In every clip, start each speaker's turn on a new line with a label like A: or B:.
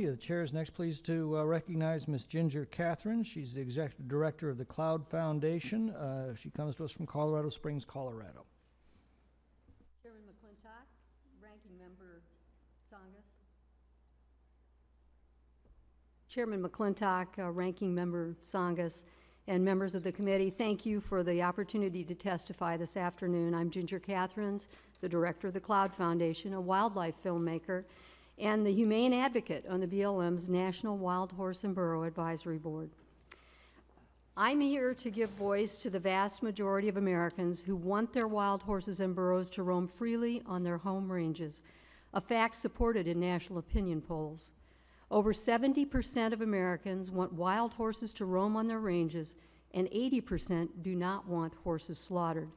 A: The chair is next pleased to recognize Ms. Ginger Kathrens. She's the Executive Director of the Cloud Foundation. She comes to us from Colorado Springs, Colorado.
B: Chairman McClintock, Ranking Member Tsongas. Chairman McClintock, Ranking Member Tsongas, and members of the committee, thank you for the opportunity to testify this afternoon. I'm Ginger Kathrens, the Director of the Cloud Foundation, a wildlife filmmaker, and the humane advocate on the BLM's National Wild Horse and Burro Advisory Board. I'm here to give voice to the vast majority of Americans who want their wild horses and burros to roam freely on their home ranges, a fact supported in national opinion polls. Over 70% of Americans want wild horses to roam on their ranges, and 80% do not want horses slaughtered.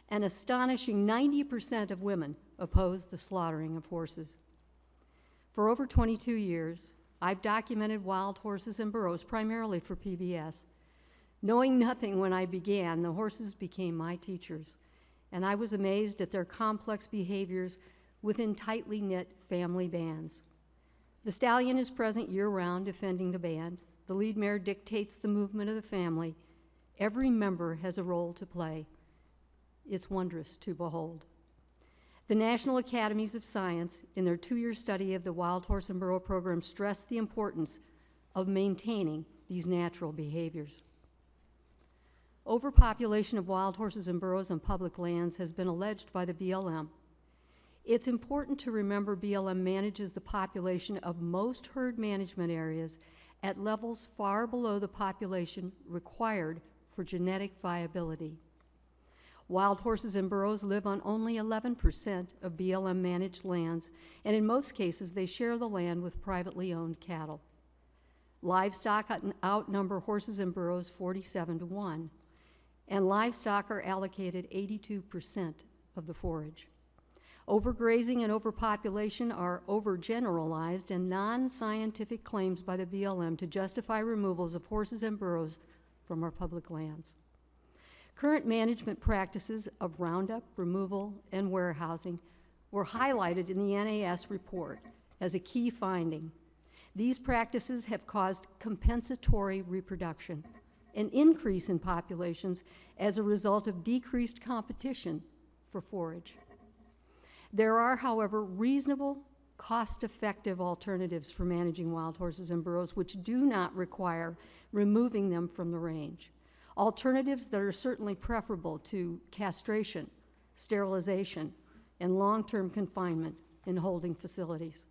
B: An astonishing 90% of women oppose the slaughtering of horses. For over 22 years, I've documented wild horses and burros primarily for PBS. Knowing nothing when I began, the horses became my teachers, and I was amazed at their complex behaviors within tightly knit family bands. The stallion is present year-round defending the band. The lead mare dictates the movement of the family. Every member has a role to play. It's wondrous to behold. The National Academies of Science, in their 2-year study of the Wild Horse and Burro program, stressed the importance of maintaining these natural behaviors. Overpopulation of wild horses and burros on public lands has been alleged by the BLM. It's important to remember BLM manages the population of most herd management areas at levels far below the population required for genetic viability. Wild horses and burros live on only 11% of BLM managed lands, and in most cases they share the land with privately owned cattle. Livestock outnumber horses and burros 47-1, and livestock are allocated 82% of the forage. Overgrazing and overpopulation are overgeneralized and non-scientific claims by the BLM to justify removals of horses and burros from our public lands. Current management practices of roundup, removal, and warehousing were highlighted in the NAS report as a key finding. These practices have caused compensatory reproduction, an increase in populations as a result of decreased competition for forage. There are, however, reasonable, cost-effective alternatives for managing wild horses and burros which do not require removing them from the range. Alternatives that are certainly preferable to castration, sterilization, and long-term confinement in holding facilities.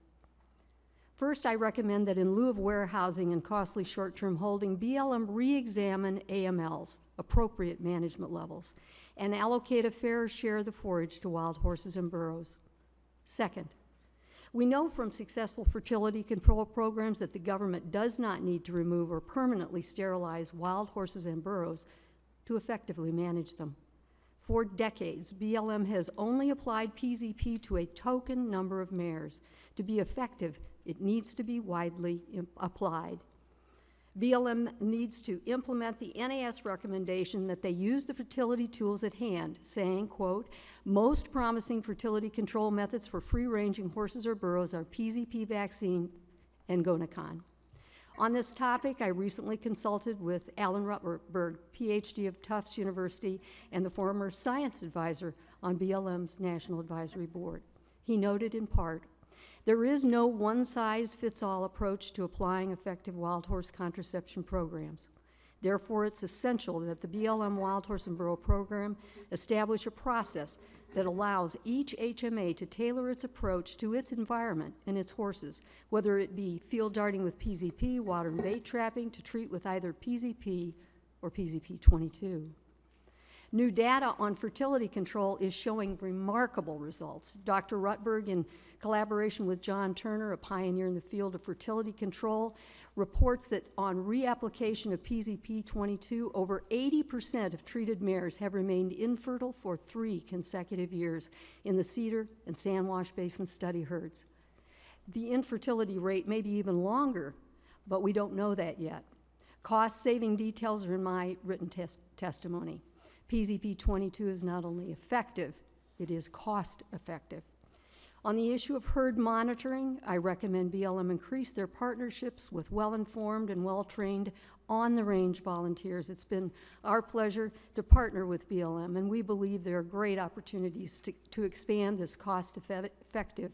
B: First, I recommend that in lieu of warehousing and costly short-term holding, BLM re-examine AMLs, appropriate management levels, and allocate a fair share of the forage to wild horses and burros. Second, we know from successful fertility control programs that the government does not need to remove or permanently sterilize wild horses and burros to effectively manage them. For decades, BLM has only applied PZP to a token number of mares. To be effective, it needs to be widely applied. BLM needs to implement the NAS recommendation that they use the fertility tools at hand, saying, quote, most promising fertility control methods for free-ranging horses or burros are PZP vaccine and Gonacon. On this topic, I recently consulted with Alan Rutberg, PhD of Tufts University and the former science advisor on BLM's National Advisory Board. He noted in part, there is no one-size-fits-all approach to applying effective wild horse contraception programs. Therefore, it's essential that the BLM Wild Horse and Burro program establish a process that allows each HMA to tailor its approach to its environment and its horses, whether it be field darting with PZP, water and bait trapping, to treat with either PZP or PZP-22. New data on fertility control is showing remarkable results. Dr. Rutberg, in collaboration with John Turner, a pioneer in the field of fertility control, reports that on reapplication of PZP-22, over 80% of treated mares have remained infertile for 3 consecutive years in the Cedar and San Wash Basin study herds. The infertility rate may be even longer, but we don't know that yet. Cost-saving details are in my written testimony. PZP-22 is not only effective, it is cost-effective. On the issue of herd monitoring, I recommend BLM increase their partnerships with well-informed and well-trained on-the-range volunteers. It's been our pleasure to partner with BLM, and we believe there are great opportunities to expand this cost-effective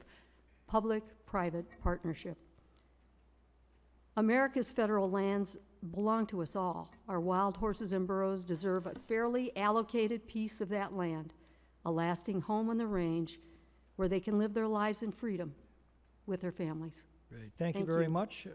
B: public-private partnership. America's federal lands belong to us all. Our wild horses and burros deserve a fairly allocated piece of that land, a lasting home on the range where they can live their lives in freedom with their families.
A: Great. Thank you
B: Thank
A: very
B: you.
A: much.